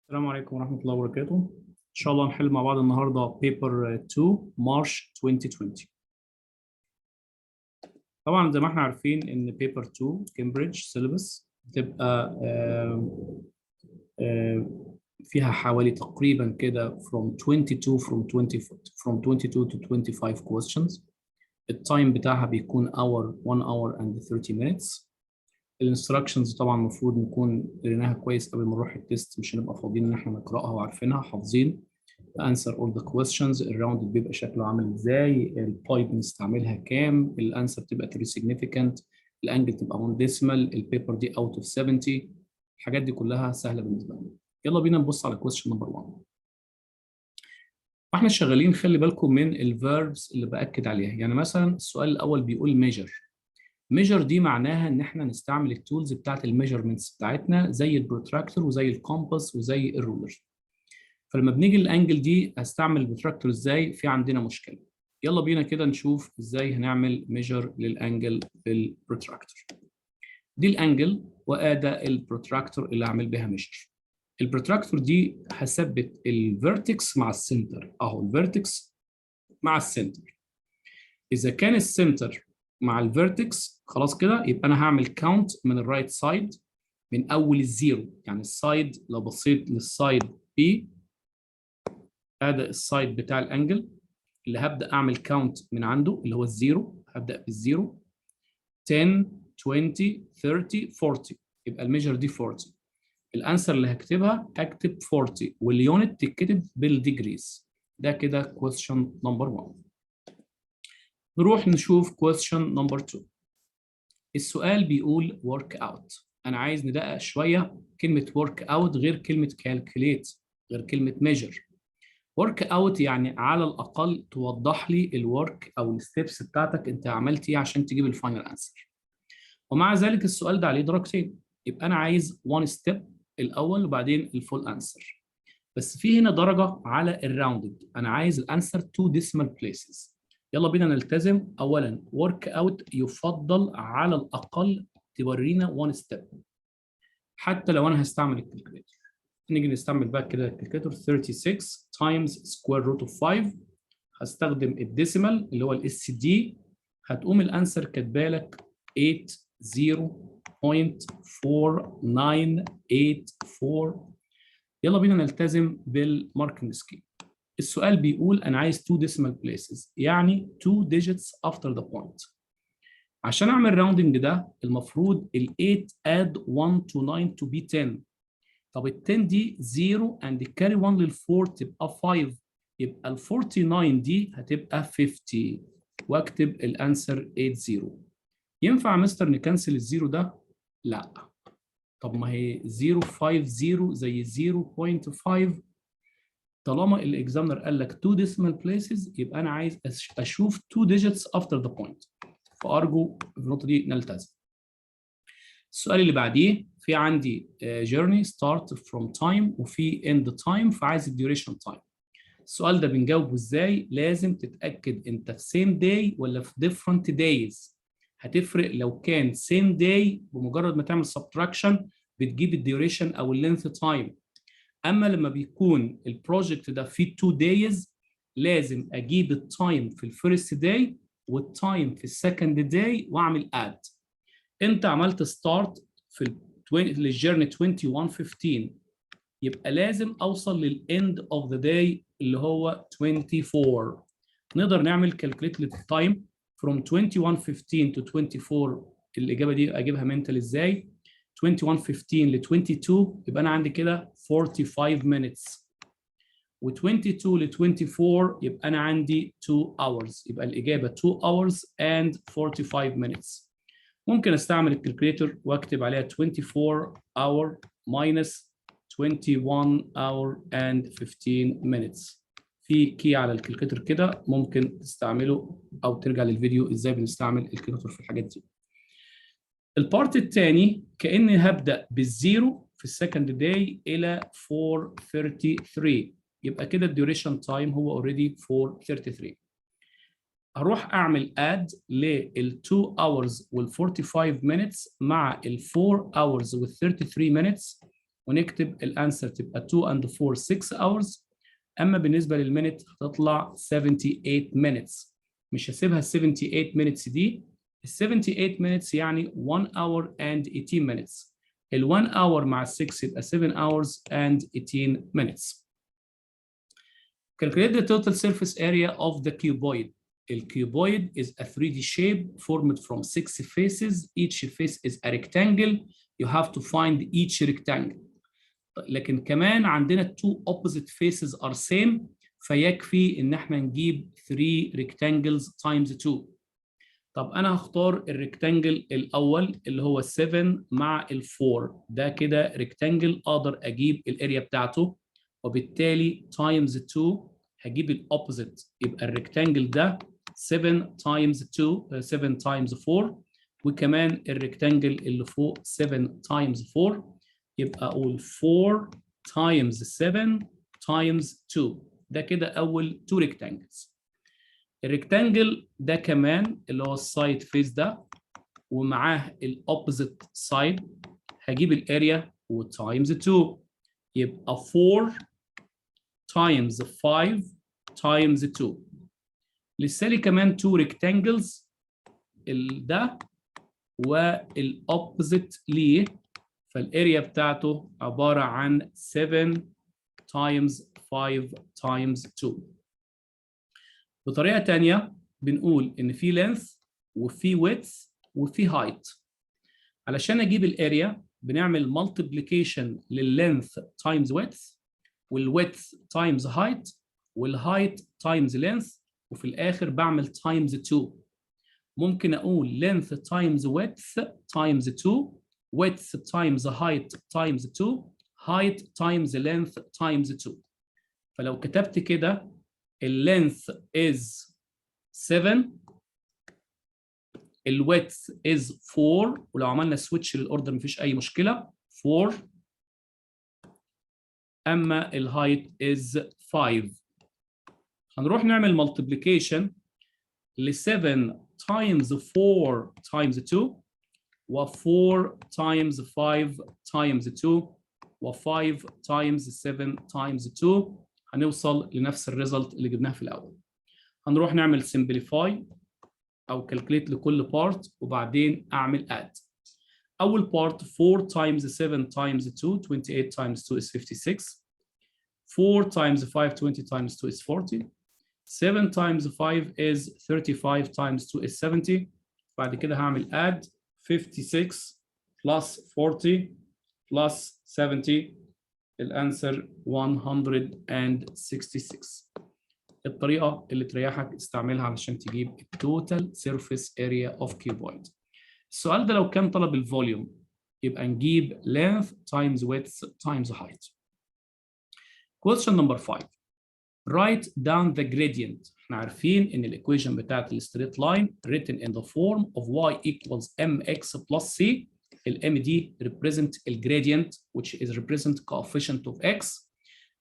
السلام عليكم ورحمة الله وبركاته. إن شاء الله نحل مع بعض النهاردة paper 2 مارش 2020. طبعا زي ما احنا عارفين إن paper 2 كامبريدج سيلبس بتبقى فيها حوالي تقريبا كده from 22 to 25 questions. التايم بتاعها بيكون hour 1 hour and 30 minutes. الانستراكشنز طبعا المفروض نكون قريناها كويس قبل ما نروح التيست، مش هنبقى فاضيين ان احنا نقراها وعارفينها حافظين. answer all the questions. الراوند بيبقى شكله عامل ازاي، الباي بنستعملها كام، الانسر تبقى 3 significant، الانجل تبقى 1 decimal، البيبر دي out of 70. الحاجات دي كلها سهله بالنسبه لنا. يلا بينا نبص على question number 1. واحنا شغالين خلي بالكم من الفيربس اللي باكد عليها. يعني مثلا السؤال الاول بيقول measure. measure دي معناها ان احنا نستعمل التولز بتاعت الميجرمنتس بتاعتنا زي البروتراكتور وزي الكومباس وزي الرولر. فلما بنيجي للانجل دي هستعمل البروتراكتور ازاي؟ في عندنا مشكله. يلا بينا كده نشوف ازاي هنعمل ميجر للانجل بالبروتراكتور. دي الانجل وادي البروتراكتور اللي هعمل بيها ميجر. البروتراكتور دي هثبت الفيرتكس مع السنتر اهو، الفيرتكس مع السنتر. اذا كان السنتر مع الفيرتكس خلاص كده يبقى انا هعمل كاونت من الرايت سايد من اول الزيرو. يعني السايد لو بصيت للسايد بي، هذا السايد بتاع الانجل اللي هبدا اعمل كاونت من عنده اللي هو الزيرو. هبدا بالزيرو 10 20 30 40، يبقى الميجر دي 40. الانسر اللي هكتبها هكتب 40 واليونت تتكتب بالديجريز. ده كده كويستشن نمبر 1. نروح نشوف كويستشن نمبر 2. السؤال بيقول work out. انا عايز ندقق شويه، كلمه work out غير كلمه calculate غير كلمه measure. work out يعني على الاقل توضح لي الورك او الستبس بتاعتك انت عملت ايه عشان تجيب الفاينل انسر. ومع ذلك السؤال ده عليه درجتين، يبقى انا عايز 1 ستيب الاول وبعدين الفول انسر. بس في هنا درجه على الراوندد، انا عايز الانسر 2 decimal places. يلا بينا نلتزم. اولا work out يفضل على الاقل تورينا 1 ستيب حتى لو انا هستعمل الكالكوليتر. نيجي نستعمل بقى كده الكالكوليتر 36 تايمز سكوير روت اوف 5. هستخدم الديسيمال اللي هو الاس دي، هتقوم الانسر كاتبه لك 80.4984. يلا بينا نلتزم بالماركينج سكيم. السؤال بيقول انا عايز 2 decimal places، يعني 2 digits after the point. عشان اعمل راوندنج ده المفروض ال 8 add 1 to 9 to be 10. طب ال 10 دي 0 and carry 1 لل 4 تبقى 5، يبقى ال 49 دي هتبقى 50 واكتب الانسر 80. ينفع يا مستر نكنسل الزيرو ده؟ لا. طب ما هي 050 زي 0.5. طالما الاكزامنر قال لك 2 decimal places يبقى انا عايز اشوف 2 digits after the point. فارجو النقطه دي نلتزم. السؤال اللي بعديه في عندي journey start from time وفي end time، فعايز الديوريشن تايم. السؤال ده بنجاوبه ازاي؟ لازم تتاكد انت في same day ولا في different days. هتفرق لو كان same day بمجرد ما تعمل subtraction بتجيب الديوريشن او اللينث تايم. اما لما بيكون البروجكت ده فيه 2 days لازم اجيب التايم في الفيرست داي والتايم في السكند داي واعمل اد. انت عملت ستارت في الجيرني 21:15، يبقى لازم اوصل للاند اوف ذا داي اللي هو 24. نقدر نعمل كالكوليت للتايم from 21:15 to 24. الاجابه دي اجيبها منتال ازاي؟ 21:15 ل 22 يبقى انا عندي كده 45 minutes، و22 ل 24 يبقى انا عندي 2 hours. يبقى الاجابه 2 hours and 45 minutes. ممكن استعمل الكالكوليتر واكتب عليها 24 hour minus 21 hour and 15 minutes. في كي على الكالكوليتر كده ممكن تستعمله او ترجع للفيديو ازاي بنستعمل الكالكوليتر في الحاجات دي. البارت الثاني كاني هبدا بالزيرو في السكند داي الى 4:33، يبقى كده الديوريشن تايم هو اوريدي 4:33. هروح اعمل اد لل 2 hours وال 45 minutes مع ال 4 hours وال 33 minutes ونكتب الانسر تبقى 2 and 4 6 hours. اما بالنسبه للمينت هتطلع 78 minutes. مش هسيبها ال 78 minutes دي، ال 78 minutes يعني 1 hour and 18 minutes. ال 1 hour مع ال 6 يبقى 7 hours and 18 minutes. Calculate the total surface area of the cuboid. The cuboid is a 3D shape formed from 6 faces. Each face is a rectangle. You have to find each rectangle. لكن كمان عندنا two opposite faces are same، فيكفي ان احنا نجيب 3 rectangles times 2. طب انا هختار الريكتانجل الاول اللي هو 7 مع ال 4، ده كده ريكتانجل اقدر اجيب الاريا بتاعته، وبالتالي times 2 هجيب الاوبوزيت، يبقى الريكتانجل ده 7 times 2 7 times 4، وكمان الريكتانجل اللي فوق 7 times 4، يبقى اقول 4 times 7 times 2. ده كده اول 2 ريكتانجلز. الريكتانجل ده كمان اللي هو السايد فيس ده ومعاه الاوبوزيت سايد، هجيب الاريا وتايمز 2، يبقى 4 times 5 times 2. لسه لي كمان 2 ريكتانجلز، ده والاوبوزيت ليه، فالاريا بتاعته عباره عن 7 times 5 times 2. بطريقه ثانيه بنقول ان في length وفي width وفي height. علشان اجيب الاريا بنعمل multiplication للlength times width، والwidth times height، والheight times length، وفي الاخر بعمل times 2. ممكن اقول length times width times 2، width times height times 2، height times length times 2. فلو كتبت كده length is 7، width is 4، ولو عملنا switch للاوردر مفيش اي مشكله 4، اما height is 5. هنروح نعمل multiplication ل 7 times 4 times 2، و4 times 5 times 2، و5 times 7 times 2. هنوصل لنفس الريزلت اللي جبناها في الاول. هنروح نعمل simplify او calculate لكل part، وبعدين اعمل add. اول part 4 times 7 times 2 28 times 2 is 56. 4 times 5 20 times 2 is 40. 7 times 5 is 35 times 2 is 70. بعد كده هعمل add 56 plus 40 plus 70. الانسر 166. الطريقه اللي تريحك استعملها علشان تجيب التوتال سيرفيس اريا اوف كيوبويد. السؤال ده لو كان طلب الفوليوم يبقى نجيب length times width times height. Question number 5. Write down the gradient. احنا عارفين ان الايكويشن بتاعت الستريت لاين written in the form of y equals mx plus c. الام دي represent الجرادينت which is represent coefficient of x.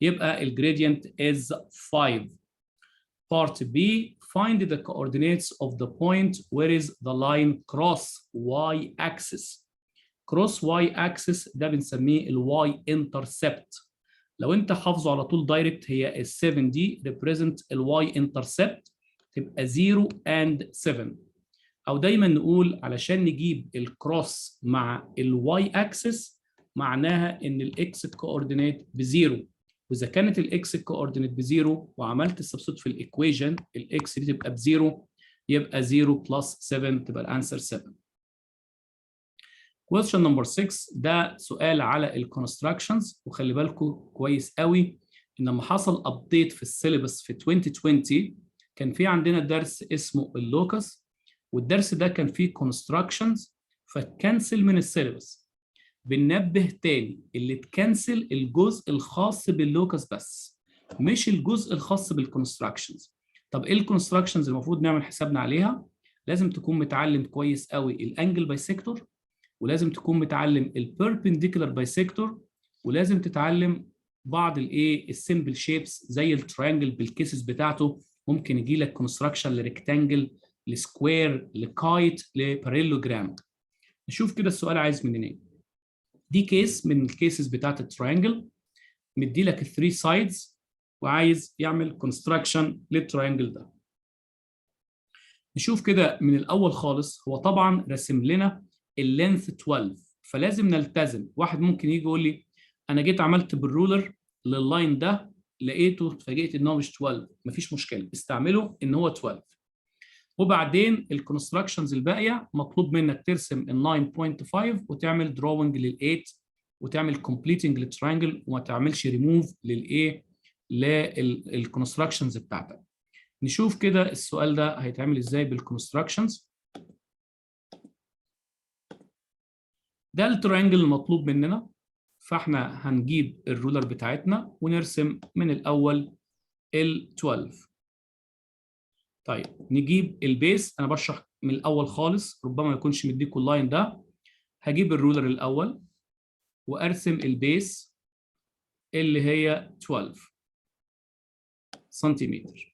يبقى الجرادينت is 5. Part B, find the coordinates of the point where is the line cross y-axis. Cross y-axis ده بنسميه Y-Intercept. لو انت حافظه على طول دايركت هي ال 7 دي represent Y-Intercept، تبقى 0 and 7. او دايما نقول علشان نجيب الكروس مع الY-axis معناها ان الاكس كوردينيت بزيرو، واذا كانت الاكس كوردينيت بزيرو وعملت السبستيت في الايكويشن الاكس دي تبقى بزيرو، يبقى 0 بلس 7 تبقى الانسر 7. Question number 6 ده سؤال على الكونستراكشنز، وخلي بالكم كويس قوي ان لما حصل ابديت في السيلبس في 2020 كان في عندنا درس اسمه اللوكس، والدرس ده كان فيه كونستراكشنز فاتكنسل من السيلبس. بننبه تاني اللي اتكنسل الجزء الخاص باللوكس بس، مش الجزء الخاص بالكونستراكشنز. طب ايه الكونستراكشنز المفروض نعمل حسابنا عليها؟ لازم تكون متعلم كويس قوي الانجل بايسيكتور، ولازم تكون متعلم البيربنديكولار بايسيكتور، ولازم تتعلم بعض الايه السمبل شيبس زي التريانجل بالكيسز بتاعته. ممكن يجي لك كونستراكشن لريكتانجل لسكوير لكايت لباريلوجرام. نشوف كده السؤال عايز مننا ايه. دي كيس من الكيسز بتاعت التراينجل، مدي لك الثري سايدز وعايز يعمل كونستراكشن للتراينجل ده. نشوف كده من الاول خالص، هو طبعا رسم لنا اللينث 12، فلازم نلتزم. واحد ممكن يجي يقول لي انا جيت عملت بالرولر لللاين ده لقيته اتفاجئت ان هو مش 12، مفيش مشكله، استعمله ان هو 12. وبعدين الكونستراكشنز الباقيه مطلوب منك ترسم ال 9.5 وتعمل دروينج لل8 وتعمل كومبليتنج للتراينجل وما تعملش ريموف للايه للكونستراكشنز بتاعتك. نشوف كده السؤال ده هيتعمل ازاي بالكونستراكشنز. ده التراينجل المطلوب مننا، فاحنا هنجيب الرولر بتاعتنا ونرسم من الاول ال 12. طيب نجيب البيس، انا بشرح من الاول خالص ربما ما يكونش مديكوا اللاين ده. هجيب الرولر الاول وارسم البيس اللي هي 12 سنتيمتر.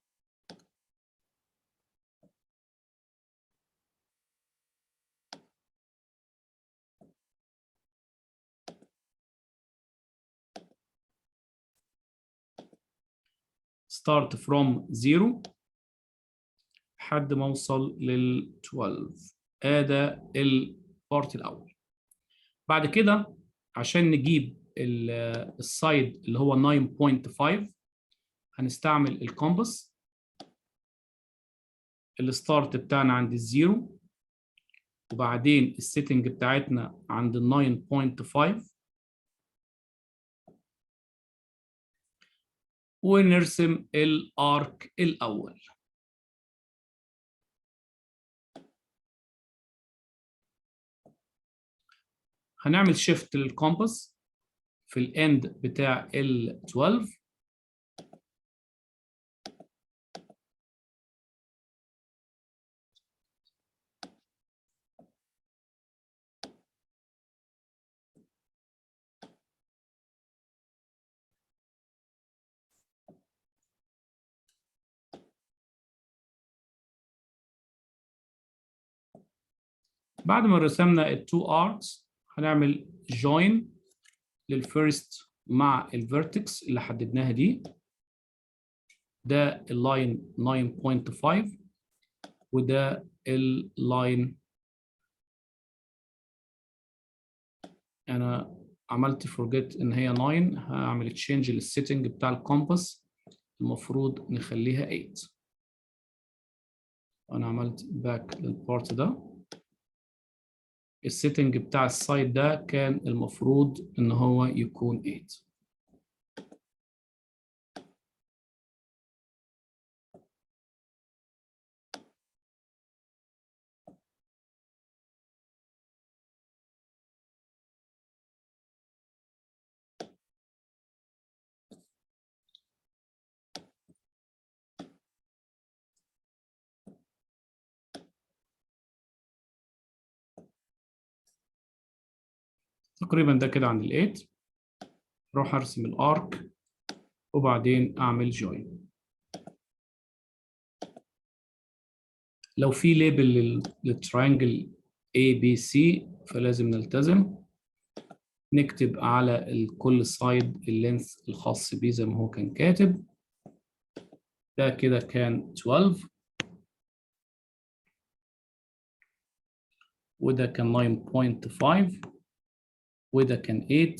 start from 0 لحد ما اوصل لل 12. ادي البارت الاول. بعد كده عشان نجيب السايد اللي هو 9.5 هنستعمل الكومباس. الستارت بتاعنا عند الزيرو وبعدين السيتنج بتاعتنا عند ال 9.5 ونرسم الارك الاول. هنعمل شيفت للكومباس في الاند بتاع ال 12 بعد ما رسمنا التو اركس هنعمل جوين للفيرست مع الفيرتكس اللي حددناها دي. ده اللاين 9.5 وده اللاين، انا عملت فورجيت ان هي 9، هعمل تشينج للسيتنج بتاع الكومباس، المفروض نخليها 8. انا عملت باك للبارت ده. السيتنج بتاع السايد ده كان المفروض ان هو يكون 8. تقريبا ده كده عند ال 8. اروح ارسم الارك وبعدين اعمل جوين. لو في ليبل للتراينجل ABC فلازم نلتزم نكتب على كل سايد اللينث الخاص بيه زي ما هو كان كاتب. ده كده كان 12 وده كان 9.5 وده كان 8.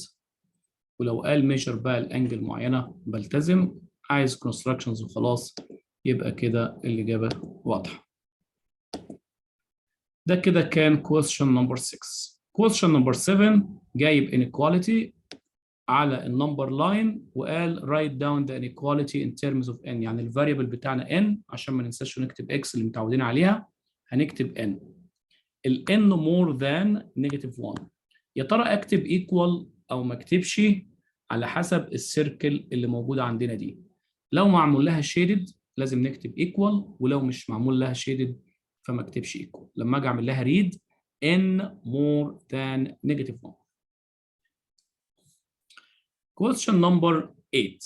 ولو قال ميجر بقى الانجل معينه بلتزم، عايز كونستراكشنز وخلاص يبقى كده الاجابه واضحه. ده كده كان question number 6. question number 7 جايب inequality على النمبر لاين وقال write down the inequality in terms of n، يعني الفاريبل بتاعنا n عشان ما ننساش نكتب x اللي متعودين عليها هنكتب n. ال n more than -1. يا ترى اكتب equal او ما اكتبش على حسب السيركل اللي موجوده عندنا دي. لو معمول لها شيدد لازم نكتب equal، ولو مش معمول لها شيدد فما اكتبش equal. لما اجي اعمل لها read n more than -1. question number 8.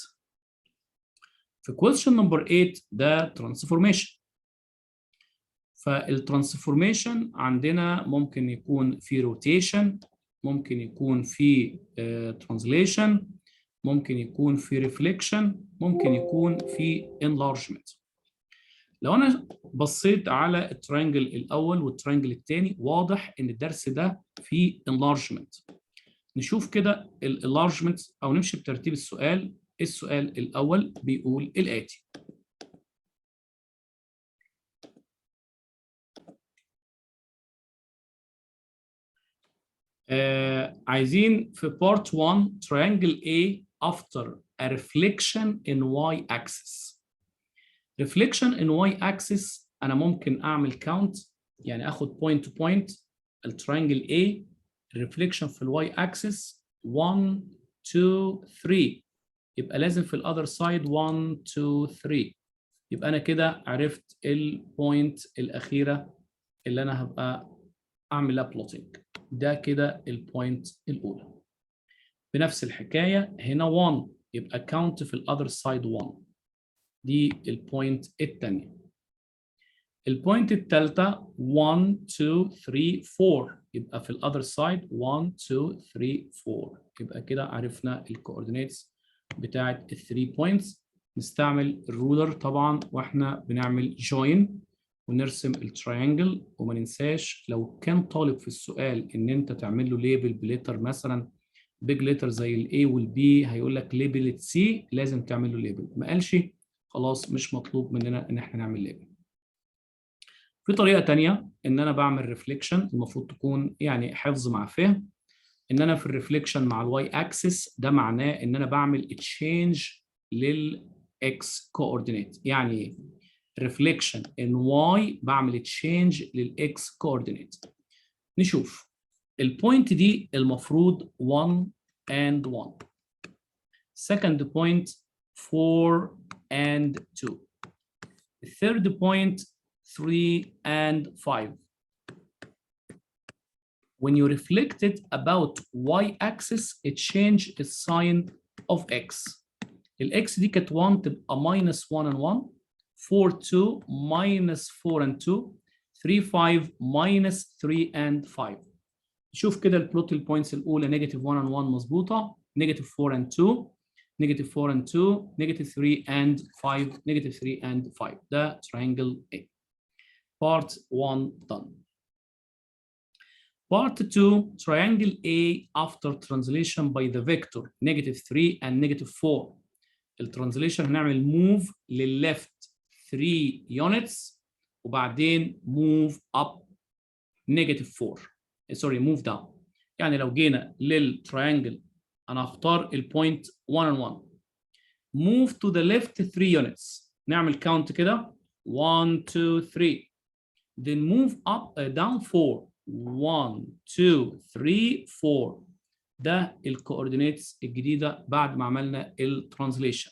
في question number 8 ده transformation. فالترانسفورميشن عندنا ممكن يكون في روتيشن ممكن يكون في translation، ممكن يكون في reflection، ممكن يكون في enlargement. لو انا بصيت على الترينجل الاول والترينجل الثاني، واضح ان الدرس ده فيه enlargement. نشوف كده الانلارجمنت او نمشي بترتيب السؤال. السؤال الاول بيقول الاتي: عايزين في part 1 triangle A after a reflection in y axis. reflection in y axis انا ممكن اعمل count، يعني اخد point to point الترينجل A reflection في الواي axis 1 2 3، يبقى لازم في الاذر سايد 1 2 3. يبقى انا كده عرفت البوينت الاخيره اللي انا هبقى اعمل لها بلوتنج. ده كده البوينت الاولى. بنفس الحكايه هنا 1، يبقى كاونت في الاذر سايد 1. دي البوينت الثانيه. البوينت الثالثه 1 2 3 4، يبقى في الاذر سايد 1 2 3 4. يبقى كده عرفنا الكوردينيتس بتاعت الثري بوينتس. نستعمل الرولر طبعا واحنا بنعمل جوين ونرسم التريانجل. وما ننساش لو كان طالب في السؤال ان انت تعمل له ليبل بليتر، مثلا بيج ليتر زي الاي والبي، هيقول لك ليبل سي، لازم تعمل له ليبل. ما قالش خلاص مش مطلوب مننا ان احنا نعمل ليبل. في طريقه ثانيه ان انا بعمل ريفليكشن، المفروض تكون يعني حفظ مع فهم. ان انا في الريفليكشن مع الواي اكسس، ده معناه ان انا بعمل تشينج للاكس كوردينيت. يعني ايه؟ ريفليكشن ان واي بعمل تشينج للاكس كوردينيت. نشوف البوينت دي المفروض 1 and 1. second point 4 and 2. third point 3 and 5. When you reflected about y-axis, it changed the sign of x. الx دي كانت 1 تبقى minus 1 and 1، 4 2 minus 4 and 2، 3 5 minus 3 and 5. شوف كده البلوت البوينتس الأولى نيجاتيف 1 and 1 مظبوطة، نيجاتيف 4 and 2، نيجاتيف 4 and 2، نيجاتيف 3 and 5، نيجاتيف 3 and 5. ده triangle A. Part 1 done. Part 2, triangle A after translation by the vector negative 3 and negative 4. الترانزليشن هنعمل move للليفت 3 units وبعدين move up negative 4. سوري move down. يعني لو جينا للتريانجل انا هختار البوينت 1 and 1. move to the left 3 units. نعمل count كده 1 2 3. then move up down 4. 1 2 3 4. ده الكوردينيتس الجديده بعد ما عملنا الترانزليشن.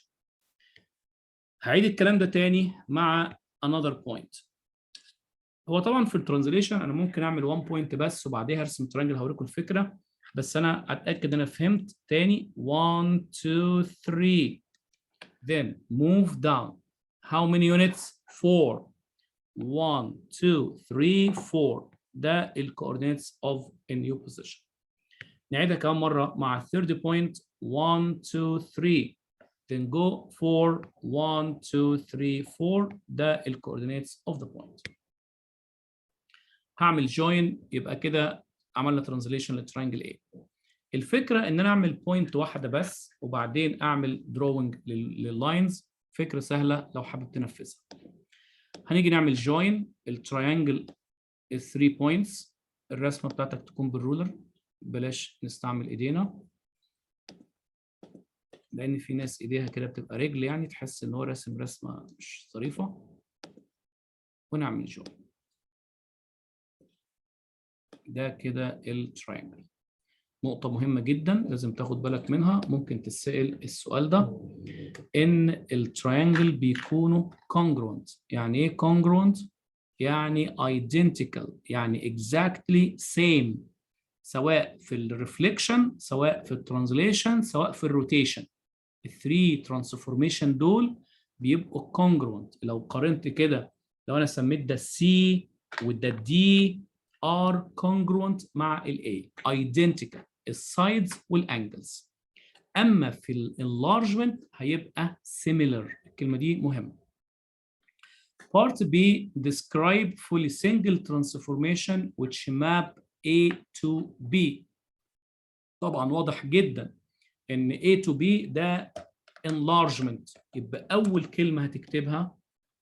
هعيد الكلام ده تاني مع another point. هو طبعا في الترانزليشن انا ممكن اعمل 1 بوينت بس وبعديها ارسم ترانجل، هوريكم الفكره، بس انا اتاكد انا فهمت. تاني 1 2 3 then move down. how many units؟ 4. 1 2 3 4. ده الكوردينيتس اوف a new position. نعيدها كمان مره مع third point 1 2 3 then go 4 1 2 3 4. ده الكوردينيتس اوف ذا بوينت. هعمل جوين، يبقى كده عملنا ترانزليشن للترينجل A. الفكره ان انا اعمل بوينت واحده بس وبعدين اعمل دروينج لللاينز. فكره سهله لو حابب تنفذها. هنيجي نعمل جوين الترينجل ال3 بوينتس. الرسمه بتاعتك تكون بالرولر، بلاش نستعمل ايدينا لان في ناس ايديها كده بتبقى رجل، يعني تحس ان هو راسم رسمه مش ظريفه. ونعمل جوين. ده كده الترينجل. نقطة مهمة جدا لازم تاخد بالك منها، ممكن تتسأل السؤال ده، إن الترينجل بيكونوا congruent. يعني إيه congruent؟ يعني identical، يعني exactly same، سواء في الريفليكشن، سواء في الترانزليشن، سواء في الروتيشن. الثري ترانسفورميشن دول بيبقوا congruent. لو قارنت كده، لو أنا سميت ده C وده D are congruent مع ال A identical السايدز والانجلز. اما في الانلارجمنت هيبقى similar. الكلمه دي مهمه. Part B describe fully single transformation which map A to B. طبعا واضح جدا ان A to B ده enlargement. يبقى اول كلمه هتكتبها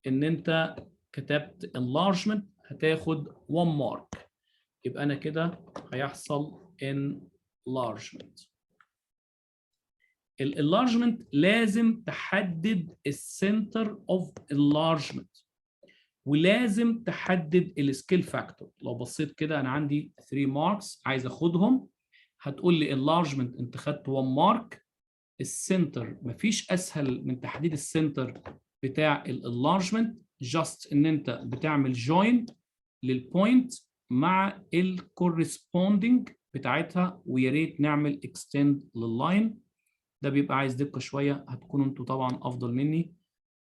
ان انت كتبت enlargement هتاخد 1 مارك. يبقى انا كده هيحصل enlargement. الانلارجمنت لازم تحدد السنتر اوف enlargement ولازم تحدد السكيل فاكتور. لو بصيت كده انا عندي 3 ماركس عايز اخدهم، هتقول لي enlargement انت خدت 1 مارك. السنتر مفيش اسهل من تحديد السنتر بتاع الانلارجمنت، جاست ان انت بتعمل جوين للبوينت مع الكورسبوندنج بتاعتها، ويا ريت نعمل اكستند لللاين. ده بيبقى عايز دقه شويه، هتكونوا انتوا طبعا افضل مني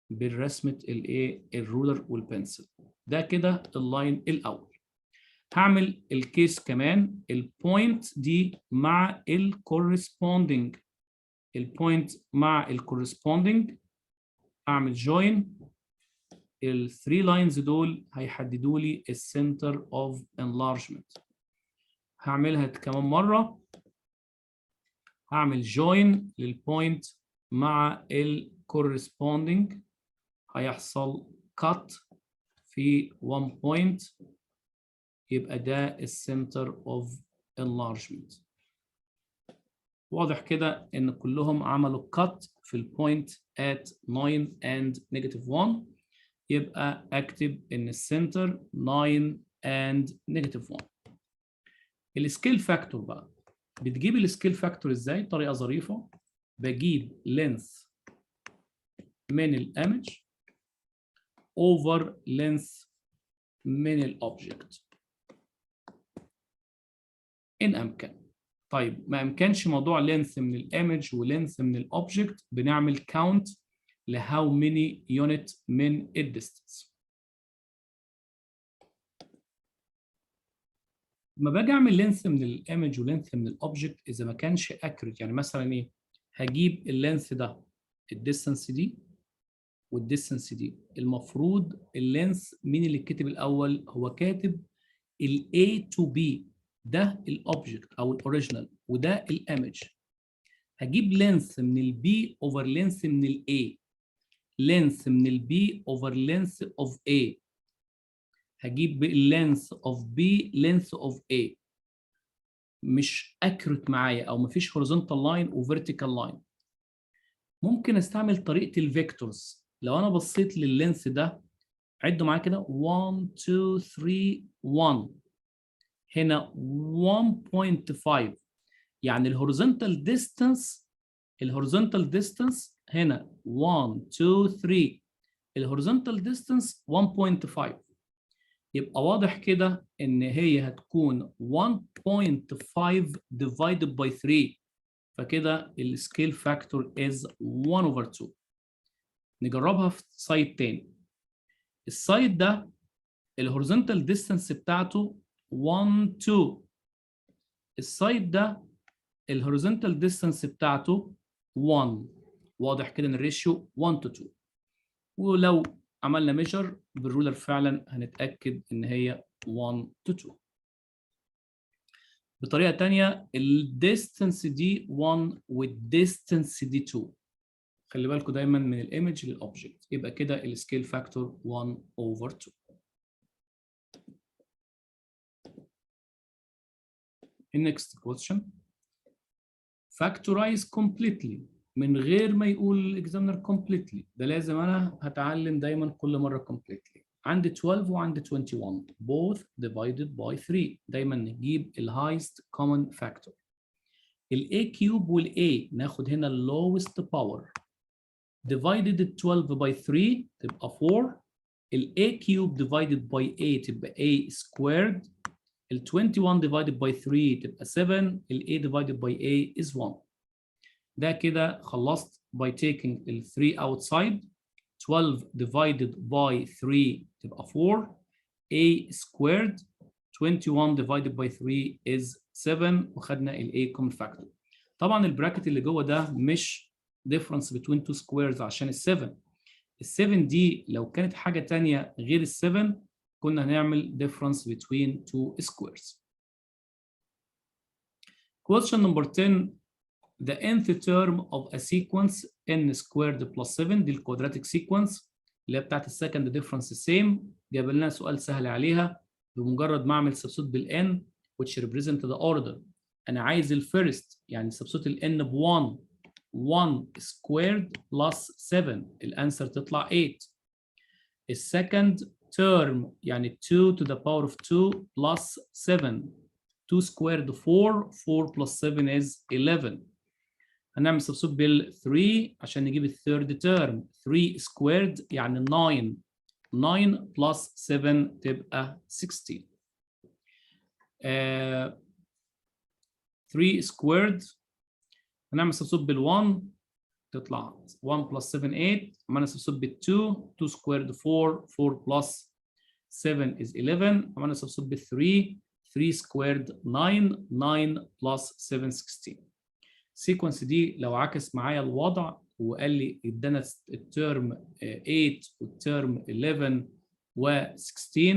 بالرسمه الايه الرولر والبنسل. ده كده اللاين الاول. هعمل الكيس كمان البوينت دي مع الكورسبوندنج. البوينت مع الكورسبوندنج اعمل جوين. الثري لاينز دول هيحددوا لي السنتر اوف انلارجمنت. هعملها كمان مره. هعمل جوين للبوينت مع الكورسبوندنج، هيحصل كات في 1 بوينت، يبقى ده السنتر اوف انلارجمنت. واضح كده ان كلهم عملوا كات في البوينت at 9 and -1، يبقى اكتب ان السنتر 9 and -1. السكيل فاكتور بقى، بتجيب السكيل فاكتور ازاي؟ طريقه ظريفه. بجيب لينث من الايمج اوفر لينث من الاوبجكت ان امكن. طيب ما امكنش موضوع لينث من الايمج ولينث من الاوبجكت، بنعمل كاونت لهاو ماني يونت من الديستنس. لما باجي اعمل لينث من الايمج ولينث من الاوبجكت اذا ما كانش اكيوريت، يعني مثلا ايه؟ هجيب اللينث ده الديستنس دي والديستنس دي، المفروض اللينث مين اللي كتب الاول؟ هو كاتب ال A to B، ده الاوبجكت او الاوريجينال وده الايمج. هجيب لينث من ال B اوفر لينث من ال A، لينث من ال B اوفر لينث اوف A. هجيب لينث اوف B لينث اوف A. مش اكيوريت معايا او مفيش هوريزونتال لاين وفيرتيكال لاين. ممكن استعمل طريقه الفيكتورز. لو انا بصيت لللينث ده، عدوا معايا كده 1 2 3 1، هنا 1.5، يعني الهوريزونتال ديستانس هنا 1 2 3، الهوريزونتال ديستانس 1.5. يبقى واضح كده ان هي هتكون 1.5 divided by 3، فكده السكيل فاكتور is 1/2. نجربها في سايد تاني. السايد ده الهوريزونتال ديستانس بتاعته 1 2، السايد ده الهوريزونتال ديستانس بتاعته 1. واضح كده ان الريشيو 1:2، ولو عملنا ميجر بالرولر فعلا هنتاكد ان هي 1:2. بطريقه ثانيه الديستانس دي 1 والديستانس دي 2. خلي بالكم دايما من الايمج للاوبجكت، يبقى كده السكيل فاكتور 1/2. النكست كويستشن factorize completely من غير ما يقول الاكزامنر completely. ده لازم انا هتعلم دايما كل مره completely. عندي 12 وعندي 21 both divided by 3. دايما نجيب الهايست common factor. ال a cube وال a ناخد هنا ال lowest power. divided 12 by 3 تبقى 4. ال a cube divided by a تبقى a squared. ال 21 divided by 3 تبقى 7. ال a divided by a is 1. ده كده خلصت by taking ال 3 outside. 12 divided by 3 تبقى 4. a squared 21 divided by 3 is 7 وخدنا ال A common factor. طبعا البراكت اللي جوه ده مش difference between two squares عشان ال 7. ال 7 دي لو كانت حاجة تانية غير ال 7 كنا هنعمل difference between two squares. Question number 10. The nth term of a sequence n squared plus 7 دي الكوادراتيك سيكونس اللي هي بتاعت السكند difference same. جاب لنا سؤال سهل عليها بمجرد ما اعمل سبستوت بالn which represent the order. انا عايز الفيرست يعني سبستوت الn ب 1 1 squared plus 7 الانسر تطلع 8. السكند term يعني 2 to the power of 2 plus 7 2 squared 4 4 plus 7 is 11. هنعمل سبستوت بال 3 عشان نجيب الثيرد تيرم 3 سكويرد يعني 9 9 بلس 7 تبقى 16. 3 سكويرد هنعمل سبستوت بال 1 تطلع 1 بلس 7 8. عملنا سبستوت بال 2 2 سكويرد 4 4 بلس 7 is 11. عملنا سبستوت بال 3 3 سكويرد 9 9 بلس 7 16. السيكونس دي لو عكس معايا الوضع وقال لي ادانا الترم 8 والترم 11 و16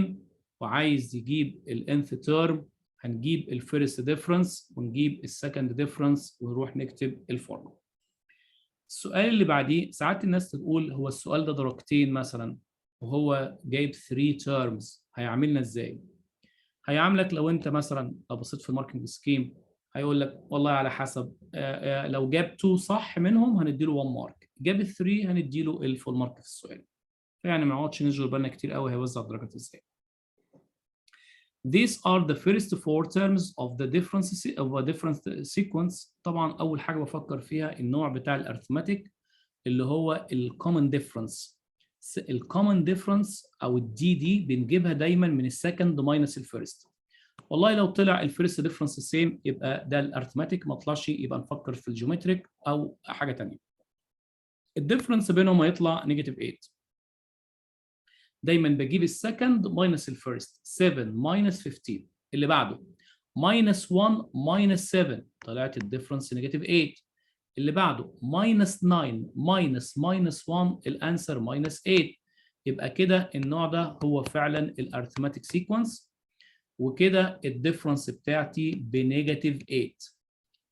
وعايز يجيب الانث ترم هنجيب الفيرست ديفرنس ونجيب السكند ديفرنس ونروح نكتب الفورمولا. السؤال اللي بعديه ساعات الناس تقول هو السؤال ده درجتين مثلا وهو جايب 3 تيرمز هيعملنا ازاي؟ هيعاملك لو انت مثلا لو بصيت في الماركتنج سكيم هيقول لك والله على حسب لو جاب 2 صح منهم هنديله 1 مارك، جاب 3 هنديله الفول مارك في السؤال. يعني ما نقعدش نشغل بالنا كتير قوي هيوزع الدرجات ازاي. These are the first 4 terms of the different sequence. طبعا اول حاجه بفكر فيها النوع بتاع الارثماتيك اللي هو الكومن ديفرنس. الكومن ديفرنس او الدي دي بنجيبها دايما من السكند ماينس الفيرست. والله لو طلع الفيرست ديفرنس سيم يبقى ده الارثماتيك، ما طلعش يبقى نفكر في الجيومتريك او حاجه ثانيه. الديفرنس بينهم هيطلع نيجاتيف 8. دايما بجيب السكند ماينس الفيرست 7 ماينس 15 اللي بعده ماينس 1 ماينس 7 طلعت الديفرنس نيجاتيف 8. اللي بعده ماينس 9 ماينس 1 الانسر ماينس 8. يبقى كده النوع ده هو فعلا الارثماتيك سيكونس وكده الديفرنس بتاعتي بنيجاتيف 8.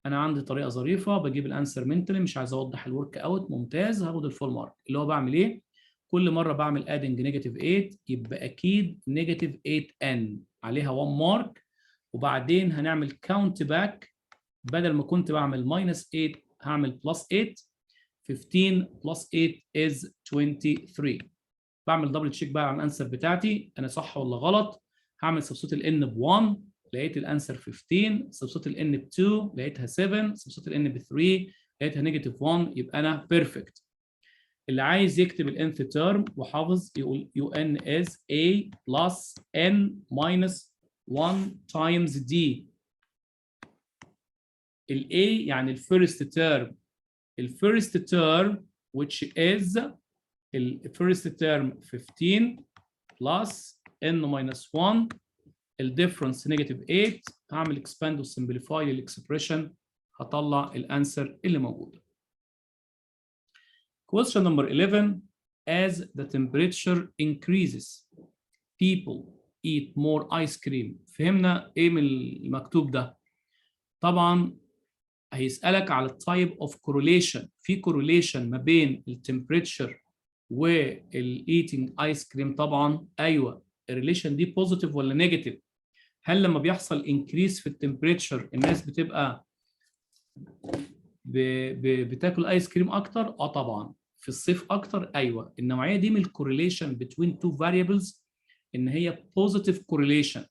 انا عندي طريقه ظريفه بجيب الانسر منتلي، مش عايز اوضح الورك اوت، ممتاز هاخد الفول مارك. اللي هو بعمل ايه؟ كل مره بعمل ادنج نيجاتيف 8 يبقى اكيد نيجاتيف 8 ان عليها 1 مارك، وبعدين هنعمل كاونت باك بدل ما كنت بعمل ماينس 8 هعمل بلس 8. 15 بلس 8 is 23. بعمل دبل تشيك بقى على الانسر بتاعتي انا صح ولا غلط. هعمل سبستوت الان ب 1 لقيت الانسر 15. سبستوت الان ب 2 لقيتها 7. سبستوت الان ب 3 لقيتها نيجاتيف 1. يبقى انا بيرفكت. اللي عايز يكتب الانث تيرم وحافظ يقول يو ان از a بلس n minus 1 times d. ال a يعني الفيرست تيرم. الفيرست تيرم which is الفيرست تيرم 15 plus n minus 1 الديفرنس نيجاتيف 8. هعمل اكسباند وسمبليفاي للاكسبريشن هطلع الانسر اللي موجوده. Question number 11. As the temperature increases, people eat more ice cream. فهمنا ايه من المكتوب ده؟ طبعا هيسألك على التايب اوف correlation. في correlation ما بين التمبريتشر والايتنج ايس كريم. طبعا ايوه. الريليشن دي بوزيتيف ولا نيجاتيف؟ هل لما بيحصل انكريس في التمبريتشر الناس بتبقى بتاكل ايس كريم اكتر؟ اه طبعا. في الصيف اكتر؟ ايوه. النوعيه دي من الكورليشن بين تو فاريبلز ان هي بوزيتيف كورليشن.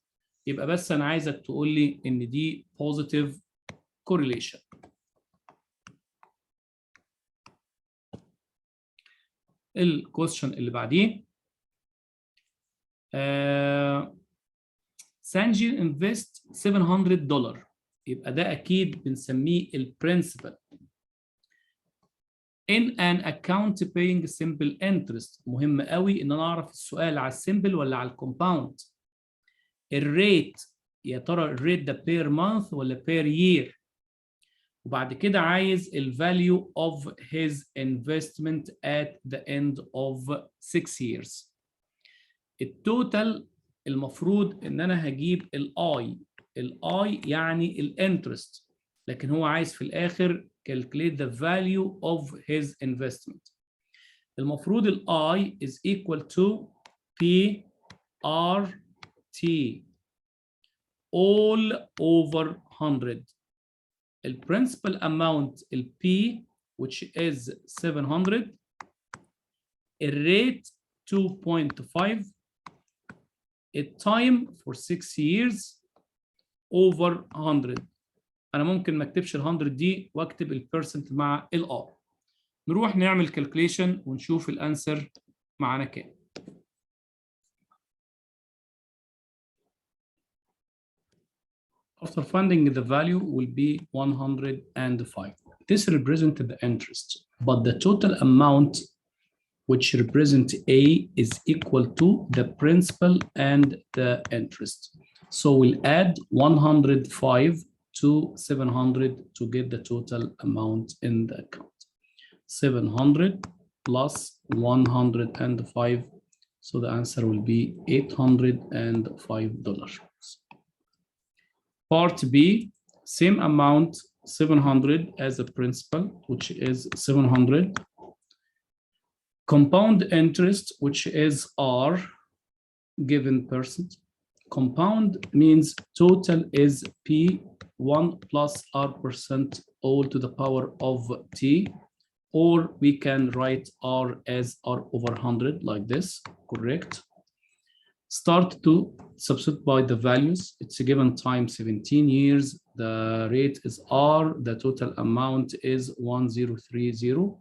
يبقى بس انا عايزك تقول لي ان دي بوزيتيف كورليشن. الكويستشن اللي بعديه سانجي انفست $700. يبقى ده اكيد بنسميه البرنسبل in an account paying simple interest. مهم قوي ان انا اعرف السؤال على السمبل ولا على الكومباوند. الريت يا ترى الريت ده بير مانث ولا بير يير. وبعد كده عايز الفاليو of his investment at the end of 6 years. التوتال المفروض ان انا هجيب الاي يعني الانترست، لكن هو عايز في الاخر calculate the value of his investment. المفروض الاي is equal to PRT all over 100. البرنسبل amount P which is 700. الريت 2.5. التايم for 6 years over 100. انا ممكن ما اكتبش ال 100 دي واكتب البرسنت مع الار. نروح نعمل كالكوليشن ونشوف الانسر معانا كام. After finding the value will be 105. This represents the interest, but the total amount which represents A is equal to the principal and the interest. So we'll add 105 to 700 to get the total amount in the account. 700 plus 105, so the answer will be $805. Part B, same amount, 700 as a principal, which is 700. Compound interest, which is R, given percent. Compound means total is P 1 plus R percent all to the power of T, or we can write R as R over 100 like this, correct? Start to substitute by the values. It's a given time 17 years. The rate is R. The total amount is 1030.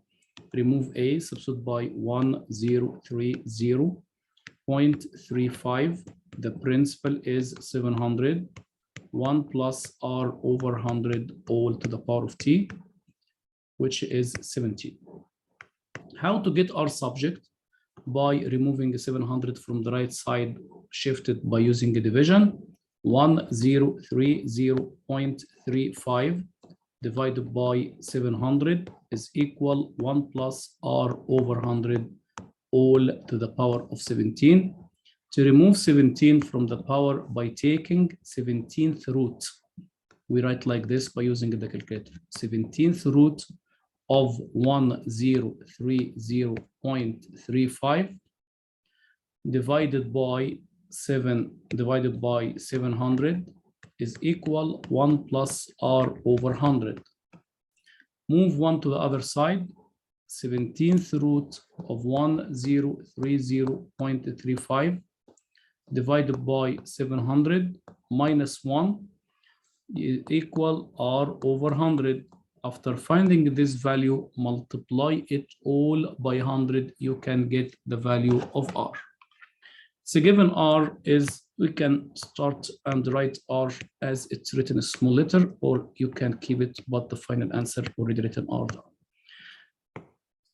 Remove A, substitute by 1030.35. The principal is 700. 1 plus R over 100 all to the power of T, which is 17. How to get our subject? By removing 700 from the right side, shifted by using a division. 1030.35 divided by 700 is equal 1 plus R over 100 all to the power of 17. To remove 17 from the power by taking 17th root, we write like this by using the calculator. 17th root of 1030.35 divided by 700 is equal 1 plus R over 100. Move 1 to the other side. 17th root of 1030.35 divided by 700 minus 1 is equal R over 100. After finding this value, multiply it all by 100, you can get the value of R. So given R is, we can start and write R as it's written a small letter, or you can keep it, but the final answer already written R down.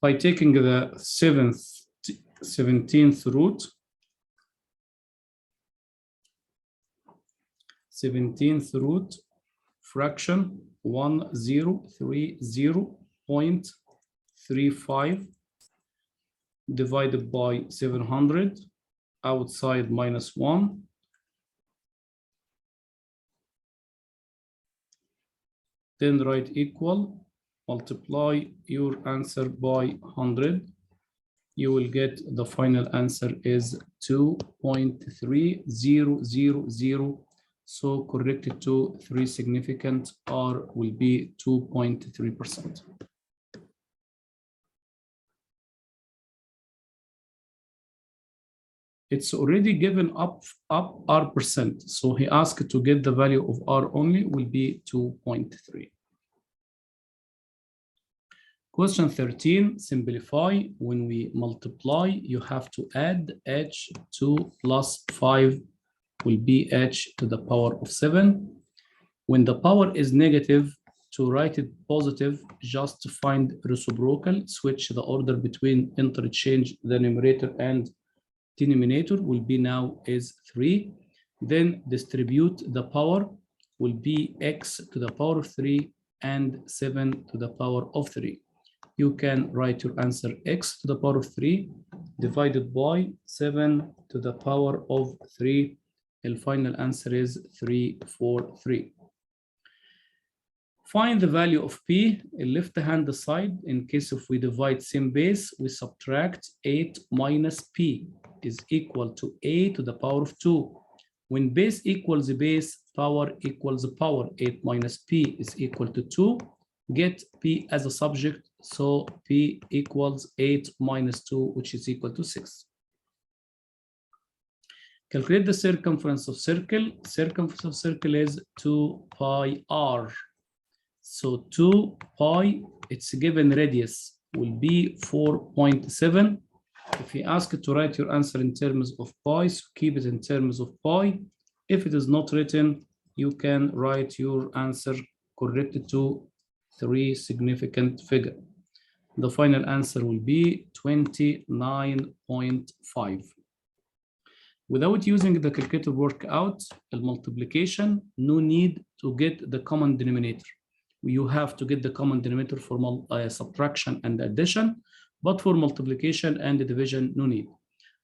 By taking the 17th root, 17th root fraction 1030.35 divided by 700, outside minus 1. Then write equal, multiply your answer by 100. You will get the final answer is 2.3000. So corrected to 3 significant, R will be 2.3%. It's already given up R percent. So he asked to get the value of R only will be 2.3. Question 13, simplify. When we multiply, you have to add H2 plus 5 will be H to the power of 7. When the power is negative, to write it positive, just find reciprocal, switch the order between interchange the numerator and denominator will be now is 3. then distribute the power will be x to the power of 3 and 7 to the power of 3. You can write your answer x to the power of 3 divided by 7 to the power of 3. The final answer is 343. Find the value of p in left-hand side. In case if we divide same base, we subtract 8 minus p is equal to a to the power of 2. When base equals base, power equals power. 8 minus p is equal to 2. Get p as a subject, so p equals 8 minus 2, which is equal to 6. Calculate the circumference of circle. Circumference of circle is 2 pi r. So 2 pi, its given radius will be 4.7. If you ask to write your answer in terms of pi, so keep it in terms of pi. If it is not written, you can write your answer corrected to 3 significant figure. The final answer will be 29.5. Without using the calculator workout, the multiplication, no need to get the common denominator. You have to get the common denominator for subtraction and addition, but for multiplication and division, no need.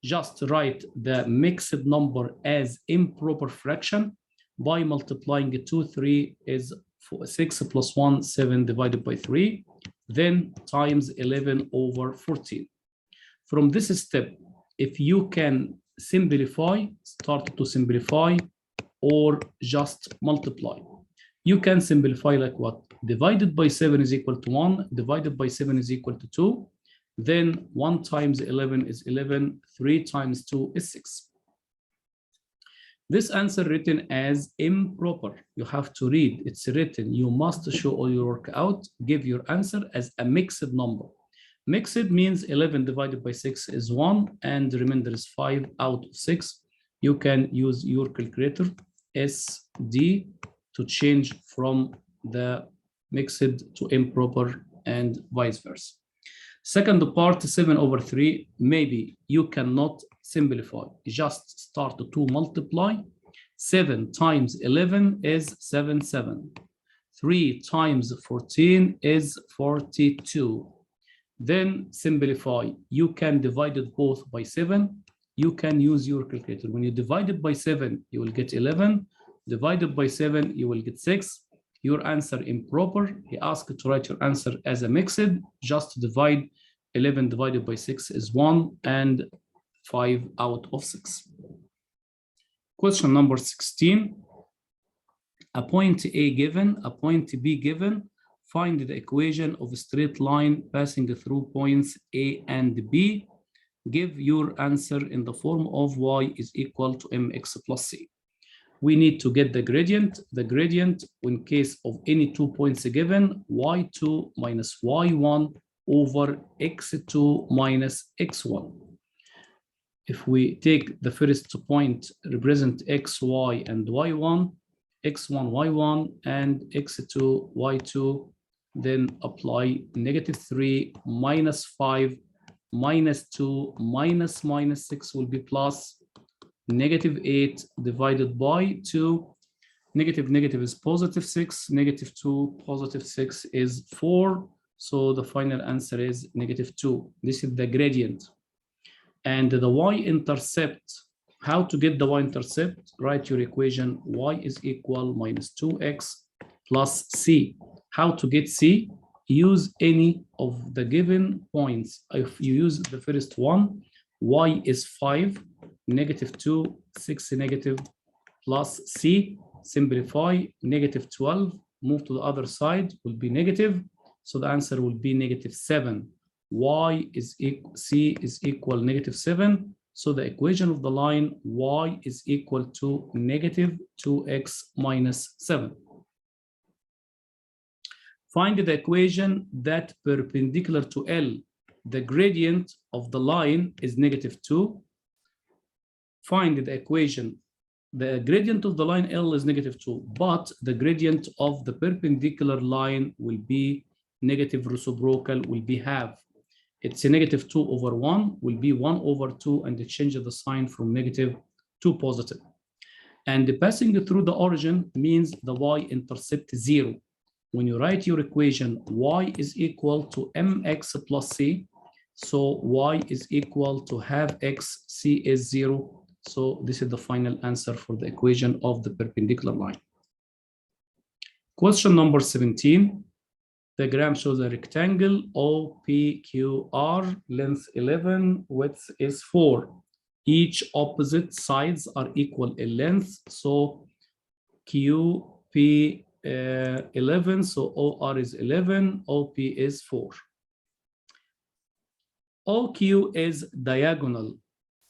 Just write the mixed number as improper fraction by multiplying 2, 3 is 6 plus 1, 7 divided by 3, then times 11 over 14. From this step, if you can simplify, start to simplify or just multiply. You can simplify like what? Divided by 7 is equal to 1, divided by 7 is equal to 2, then 1 times 11 is 11, 3 times 2 is 6. This answer written as improper. You have to read, it's written, you must show all your work out, give your answer as a mixed number. Mixed means 11 divided by 6 is 1, and the remainder is 5 out of 6. You can use your calculator, SD, to change from the mixed to improper and vice versa. Second part, 7 over 3, maybe you cannot simplify. Just start to multiply. 7 times 11 is 77. 3 times 14 is 42. Then simplify. You can divide it both by 7. You can use your calculator. When you divide it by 7, you will get 11. Divided by 7, you will get 6. Your answer improper. He asked to write your answer as a mixed. Just divide 11 divided by 6 is 1 and 5 out of 6. Question number 16. A point A given, a point B given. Find the equation of a straight line passing through points A and B. Give your answer in the form of y is equal to mx plus c. We need to get the gradient. The gradient, in case of any 2 points given, y2 minus y1 over x2 minus x1. If we take the first point, represent x, y, and y1, x1, y1, and x2, y2, then apply -3, -5, -2, minus 6 will be plus, -8 divided by 2, negative is +6, -2, +6 is 4. So the final answer is -2. This is the gradient. And the y-intercept, how to get the y-intercept? Write your equation, y is equal -2x plus c. How to get c? Use any of the given points. If you use the first one, y is 5, -2, 6 negative, plus c. Simplify, -12, move to the other side, will be negative. So the answer will be -7. Y is c is equal -7. So the equation of the line y is equal to -2x minus 7. Find the equation that perpendicular to L, the gradient of the line is -2. Find the equation. The gradient of the line L is -2, but the gradient of the perpendicular line will be negative reciprocal, will be half. It's a -2 over 1, will be 1 over 2, and they change the sign from negative to positive. And passing through the origin means the y-intercept 0. When you write your equation, y is equal to mx plus c. So y is equal to half x, c is 0. So this is the final answer for the equation of the perpendicular line. Question number 17. The diagram shows a rectangle OPQR, length 11, width is 4. Each opposite sides are equal in length. So QP 11, so OR is 11, OP is 4. OQ is diagonal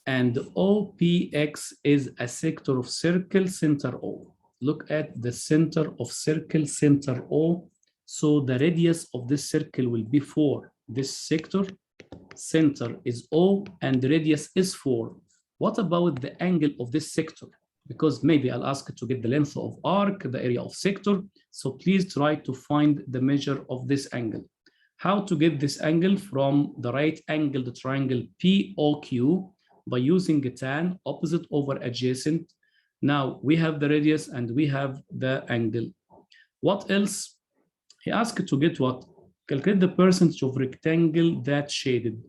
and OPX is a sector of circle center O. Look at the center of circle center O. So the radius of this circle will be 4. This sector center is O and the radius is 4. What about the angle of this sector? Because maybe I'll ask to get the length of arc, the area of sector. So please try to find the measure of this angle. How to get this angle from the right angled triangle POQ by using a tan, opposite over adjacent. Now we have the radius and we have the angle. What else? He asked to get what? Calculate the percentage of rectangle that's shaded.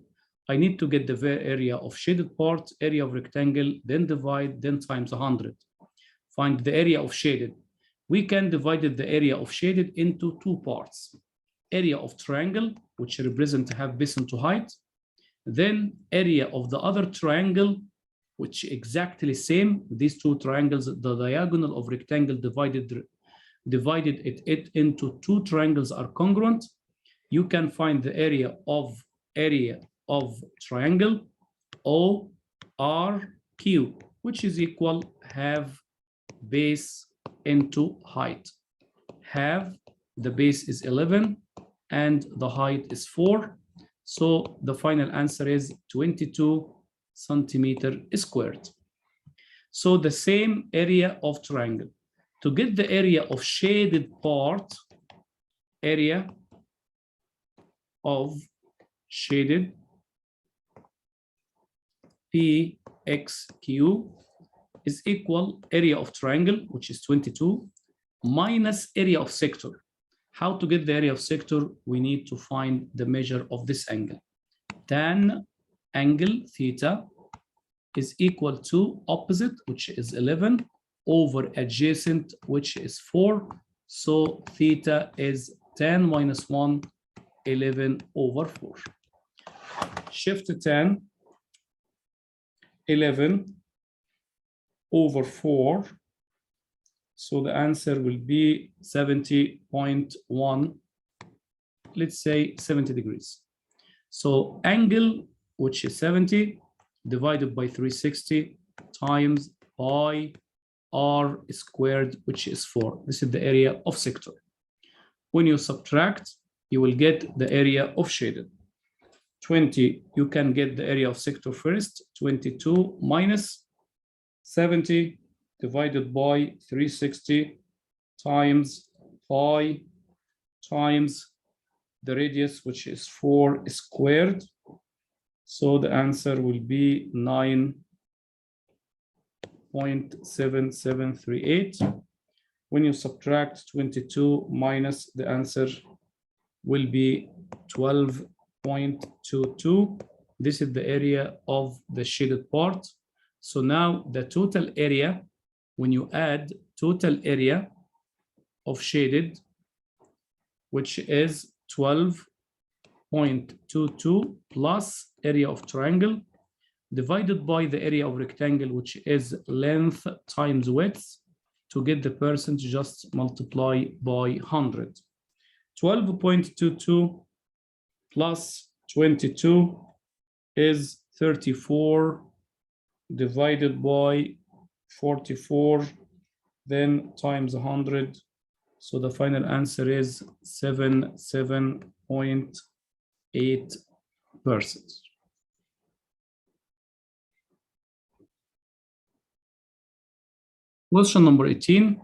I need to get the area of shaded part, area of rectangle, then divide, then times 100. Find the area of shaded. We can divide the area of shaded into two parts. Area of triangle, which represent half base into height. Then area of the other triangle, which exactly same. These two triangles, the diagonal of rectangle divided it into two triangles are congruent. You can find the area of triangle ORQ, which is equal half base into height. Half, the base is 11 and the height is 4. So the final answer is 22 centimeter squared. So the same area of triangle. To get the area of shaded part, area of shaded PXQ is equal area of triangle, which is 22, minus area of sector. How to get the area of sector? We need to find the measure of this angle. Tan angle theta is equal to opposite, which is 11, over adjacent, which is 4. So theta is 10 minus 1, 11 over 4. Shift tan, 11 over 4. So the answer will be 70.1, let's say 70 degrees. So angle, which is 70, divided by 360 times pi r squared, which is 4. This is the area of sector. When you subtract, you will get the area of shaded. 20, you can get the area of sector first. 22 minus 70 divided by 360 times pi times the radius, which is 4 squared. So the answer will be 9.7738. When you subtract 22 minus, the answer will be 12.22. This is the area of the shaded part. So now the total area, when you add total area of shaded, which is 12.22 plus area of triangle divided by the area of rectangle, which is length times width. To get the percentage, just multiply by 100. 12.22 plus 22 is 34 divided by 44, then times 100. So the final answer is 77.8%. Question number 18.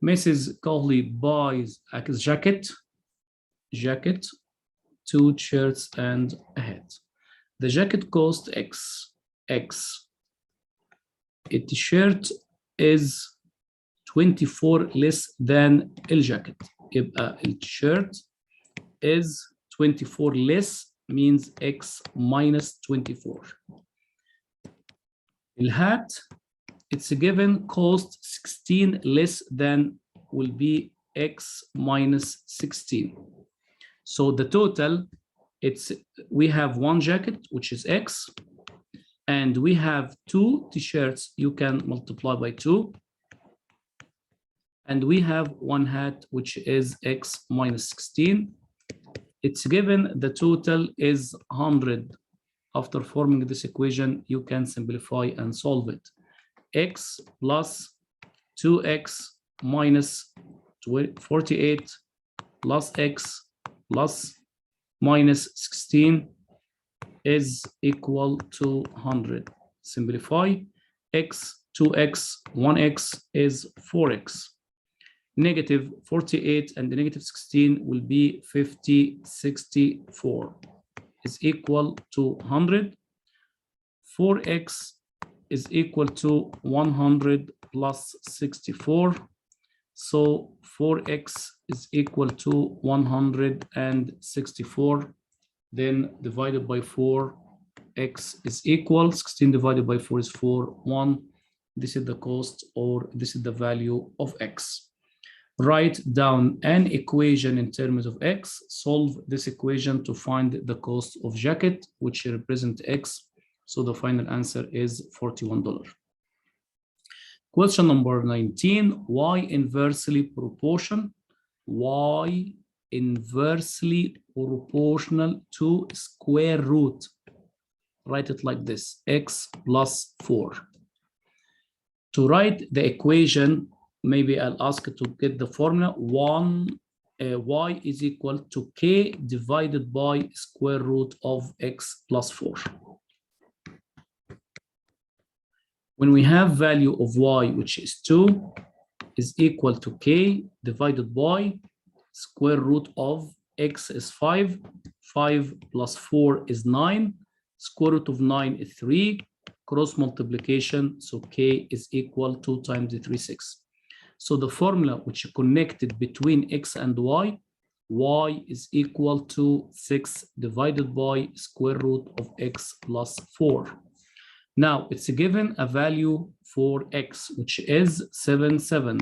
Mrs. Cowley buys a jacket, 2 shirts and a hat. The jacket cost X. A t-shirt is 24 less than الجاكيت. يبقى التيشيرت is 24 less means x minus 24. الهات it's given cost 16 less than will be x minus 16. So the total, we have one jacket, which is x, and we have two t-shirts, you can multiply by 2, and we have one hat, which is x minus 16. It's given the total is 100. After forming this equation, you can simplify and solve it. X plus 2x minus 48 plus x plus minus 16 is equal to 100. Simplify. X, 2x, 1x is 4x. Negative 48 and the negative 16 will be 50, 64 is equal to 100. 4x is equal to 100 plus 64. So 4x is equal to 164. Then divided by 4, x is equal, 16 divided by 4 is 4, 1. This is the cost, or this is the value of x. Write down an equation in terms of x. Solve this equation to find the cost of jacket, which represents x. So the final answer is $41. Question number 19, y inversely proportional. Y inversely proportional to square root. Write it like this, x plus 4. To write the equation, maybe I'll ask you to get the formula. Y is equal to k divided by square root of x plus 4. When we have value of y, which is 2, is equal to k divided by square root of x is 5. 5 plus 4 is 9. Square root of 9 is 3. Cross multiplication, so k is equal to 2 times 3, 6. So the formula which connected between x and y is equal to 6 divided by square root of x plus 4. Now it's given a value for x, which is 7, 7.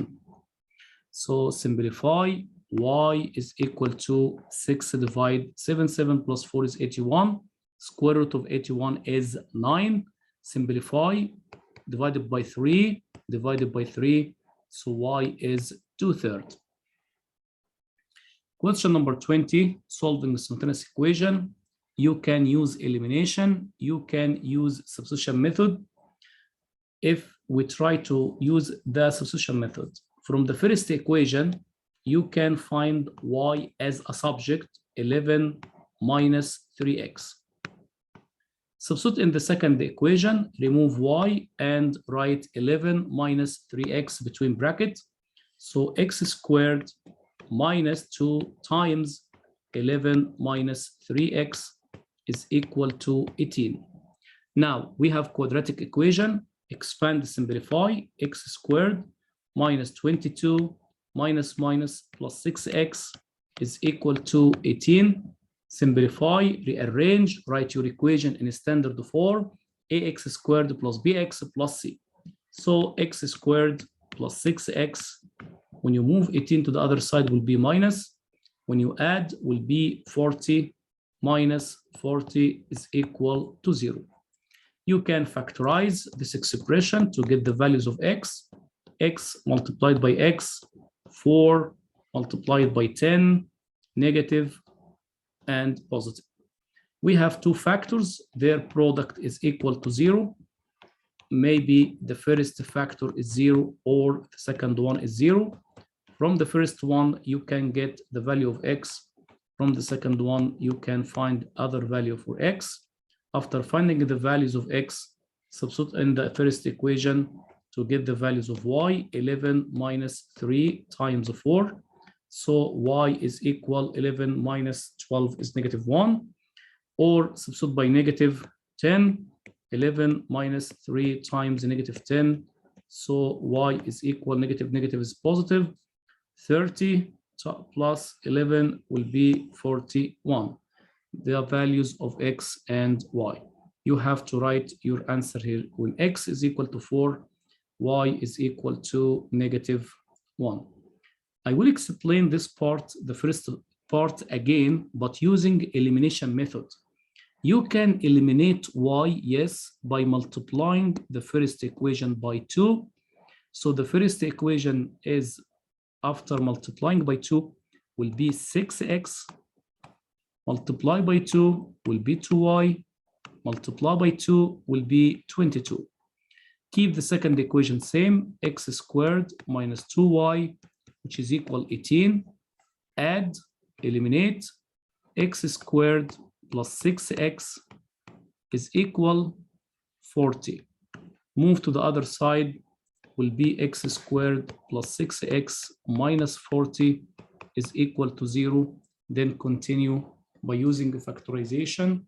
So simplify, y is equal to 6 divide 7, 7 plus 4 is 81. Square root of 81 is 9. Simplify, divided by 3, divided by 3. So y is 2/3. Question number 20, solving the simultaneous equation. You can use elimination. You can use substitution method. If we try to use the substitution method, from the first equation, you can find y as a subject, 11 minus 3x. Substitute in the second equation, remove y and write 11 minus 3x between brackets. So x squared minus 2 times 11 minus 3x is equal to 18. Now we have quadratic equation, expand, simplify, x squared minus 22 minus plus 6x is equal to 18. Simplify, rearrange, write your equation in standard form, ax squared plus bx plus c. So x squared plus 6x, when you move 18 to the other side will be minus. When you add will be 40 minus 40 is equal to 0. You can factorize this expression to get the values of x. X multiplied by x, 4 multiplied by 10, negative, and positive. We have two factors, their product is equal to 0. Maybe the first factor is 0 or the second one is 0. From the first one, you can get the value of x. From the second one, you can find other value for x. After finding the values of x, substitute in the first equation to get the values of y, 11 minus 3 times 4. So y is equal 11 minus 12 is negative 1, or substitute by negative 10. 11 minus 3 times negative 10 So y is equal negative, negative is positive. 30 plus 11 will be 41. The values of x and y. You have to write your answer here. When x is equal to 4, y is equal to negative 1. I will explain this part, the first part again, but using elimination method. You can eliminate y, yes, by multiplying the first equation by 2. So the first equation is, after multiplying by 2, will be 6x. Multiply by 2 will be 2y. Multiply by 2 will be 22. Keep the second equation same, x squared minus 2y, which is equal 18. Add, eliminate, x squared plus 6x is equal 40. Move to the other side, will be x squared plus 6x minus 40 is equal to 0. Then continue by using factorization,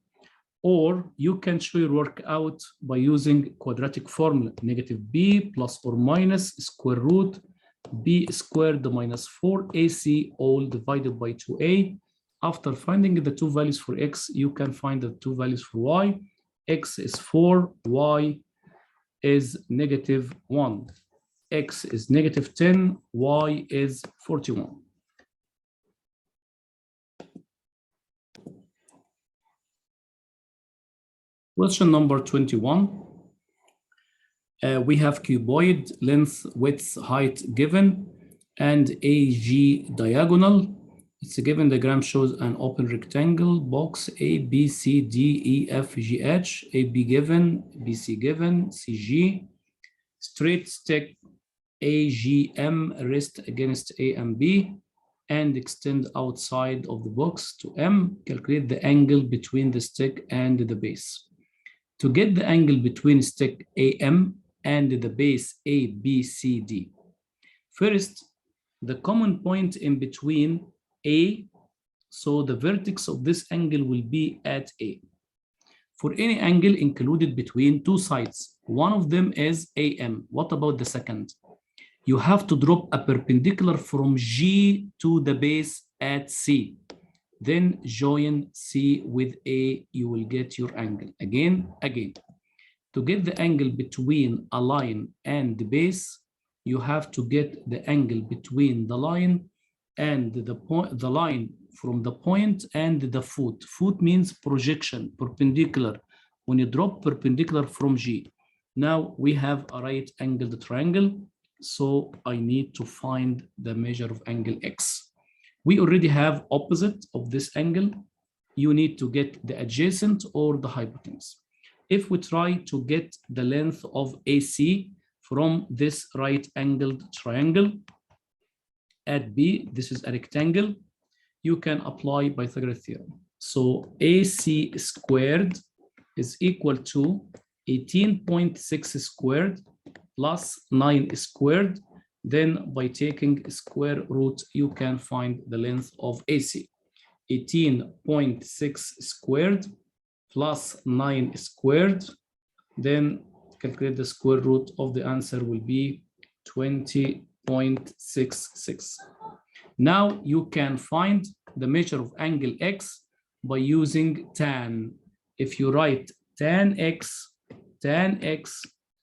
or you can show your work out by using quadratic formula, negative b plus or minus square root b squared minus 4ac all divided by 2a. After finding the two values for x, you can find the two values for y. X is 4, y is negative 1. X is negative 10, y is 41. Question number 21. We have cuboid, length, width, height given, and AG diagonal. It's a given diagram shows an open rectangle box A, B, C, D, E, F, G, H, A, B given, B, C given, C, G. Straight stick A, G, M, rest against A and B, and extend outside of the box to M. Calculate the angle between the stick and the base. To get the angle between stick AM and the base A, B, C, D. First, the common point in between A, so the vertex of this angle will be at A. For any angle included between two sides, one of them is AM. What about the second? You have to drop a perpendicular from G to the base at C. Then join C with A, you will get your angle. Again. To get the angle between a line and the base, you have to get the angle between the line and the line from the point and the foot. Foot means projection, perpendicular. When you drop perpendicular from G. Now we have a right angled triangle, so I need to find the measure of angle X. We already have opposite of this angle. You need to get the adjacent or the hypotenuse. If we try to get the length of AC from this right angled triangle at B, this is a rectangle, you can apply Pythagoras theorem. So AC squared is equal to 18.6 squared plus 9 squared. Then by taking square root, you can find the length of AC. 18.6 squared plus 9 squared. Then calculate the square root of the answer will be 20.66. Now you can find the measure of angle X by using tan. If you write tan X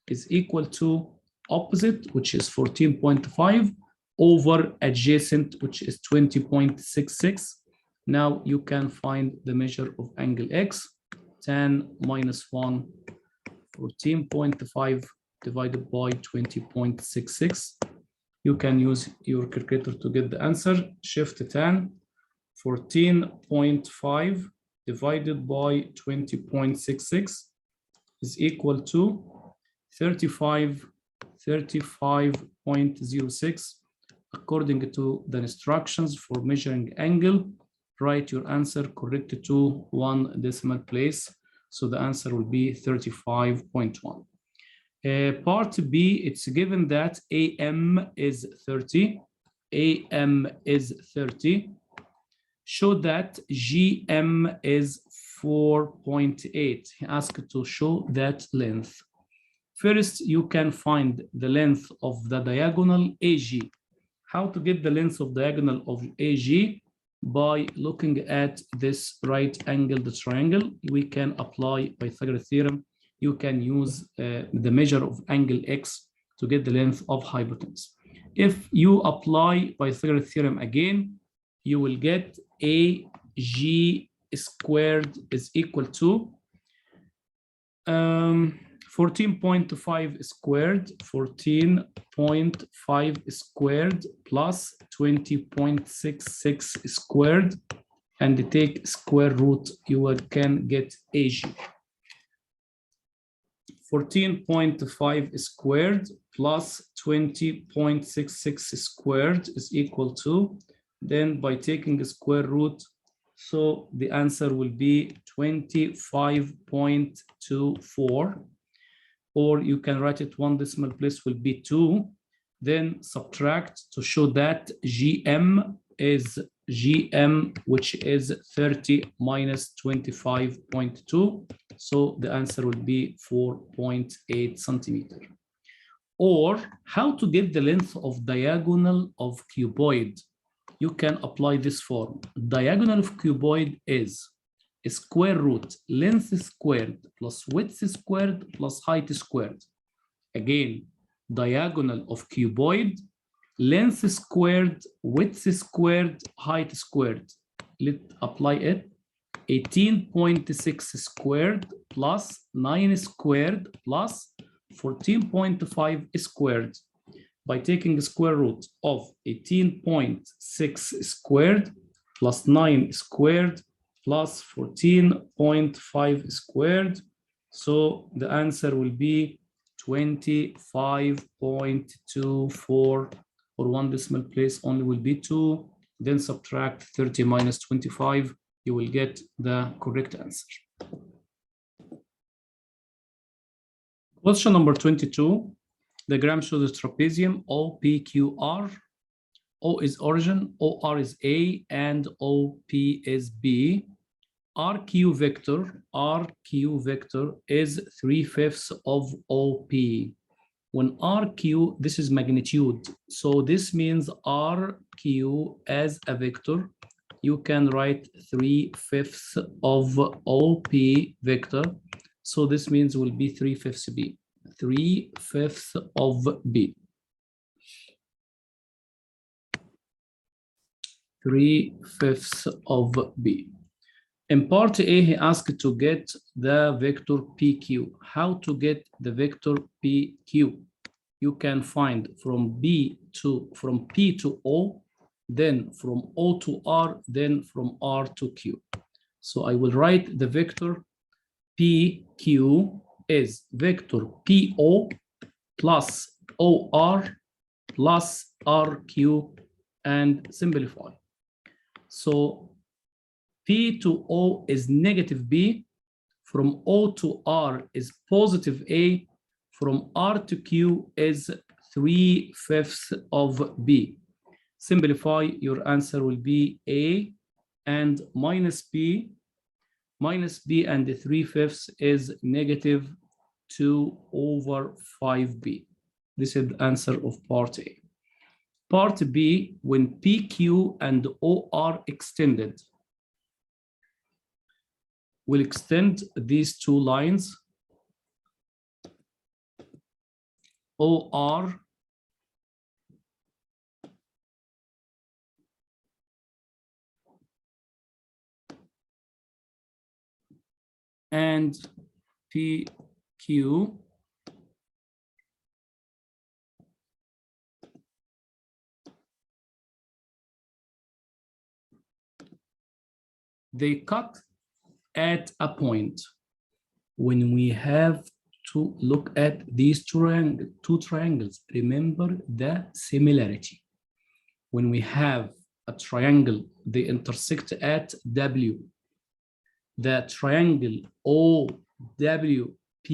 is equal to opposite, which is 14.5, over adjacent, which is 20.66. Now you can find the measure of angle X. Tan minus 1, 14.5 divided by 20.66. You can use your calculator to get the answer. Shift tan, 14.5 divided by 20.66 is equal to 35.06. According to the instructions for measuring angle, write your answer corrected to 1 decimal place. So the answer will be 35.1. Part B, it's given that AM is 30. AM is 30. Show that GM is 4.8. He asked to show that length. First, you can find the length of the diagonal AG. How to get the length of diagonal of AG? By looking at this right-angled triangle. We can apply Pythagoras theorem. You can use the measure of angle X to get the length of hypotenuse. If you apply Pythagoras theorem again, you will get AG squared is equal to 14.5 squared, 14.5 squared plus 20.66 squared, and take square root, you can get AG. 14.5 squared plus 20.66 squared is equal to, then by taking the square root, so the answer will be 25.24, or you can write it one decimal place will be 2, then subtract to show that GM is GM, which is 30 minus 25.2. So the answer will be 4.8 centimeter. Or how to get the length of diagonal of cuboid? You can apply this form. Diagonal of cuboid is a square root length squared plus width squared plus height squared. Again, diagonal of cuboid, length squared, width squared, height squared. Let's apply it. 18.6 squared plus 9 squared plus 14.5 squared. By taking the square root of 18.6 squared plus 9 squared plus 14.5 squared. So the answer will be 25.24, or one decimal place only will be 2. Then subtract 30 minus 25. You will get the correct answer. Question number 22. The diagram shows a trapezium OPQR. O is origin, OR is A, and OP is B. RQ vector is 3/5 of OP. When RQ, this is magnitude. So this means RQ as a vector, you can write 3/5 of OP vector. So this means will be 3/5 B. 3/5 of B. 3/5 of B. In part A, he asked to get the vector PQ. How to get the vector PQ? You can find from P to O, then from O to R, then from R to Q. So I will write the vector PQ is vector PO plus OR plus RQ, and simplify. So P to O is negative B, from O to R is positive A, from R to Q is 3/5 of B. Simplify, your answer will be A and minus B. Minus B and the 3/5 is negative 2/5B. This is the answer of part A. Part B, when PQ and OR extended, we'll extend these two lines. OR and PQ they cut at a point. When we have to look at these two triangles, remember the similarity. When we have a triangle, they intersect at W. The triangle OWP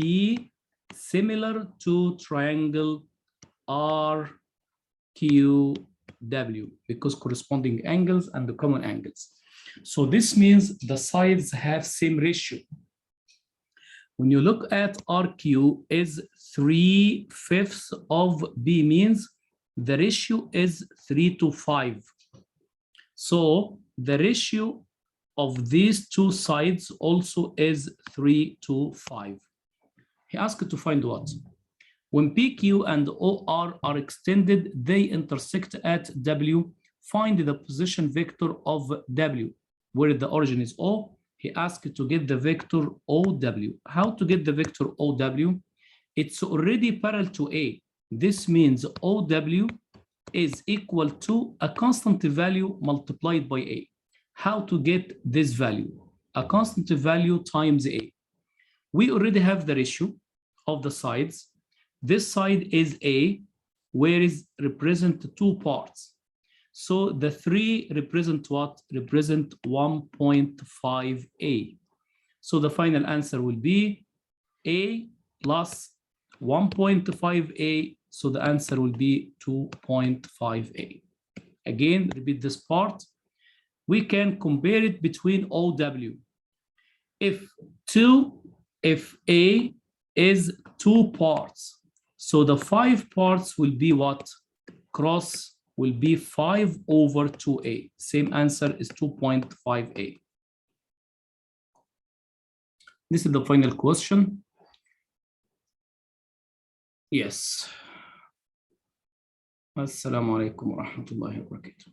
similar to triangle RQW because corresponding angles and the common angles. So this means the sides have same ratio. When you look at RQ is 3/5 of B means the ratio is 3:5. So the ratio of these two sides also is 3:5. He asked to find what? When PQ and OR are extended, they intersect at W. Find the position vector of W, where the origin is O. He asked to get the vector OW. How to get the vector OW? It's already parallel to A. This means OW is equal to a constant value multiplied by A. How to get this value? A constant value times A. We already have the ratio of the sides. This side is A, where is represent two parts. So the 3 represent what? Represent 1.5A. So the final answer will be A plus 1.5A. So the answer will be 2.5A. Again, repeat this part. We can compare it between OW. If A is 2 parts, so the 5 parts will be what? Cross will be 5/2A. Same answer is 2.5A. This is the final question. Yes. Assalamu alaikum wa rahmatullahi wa barakatuh.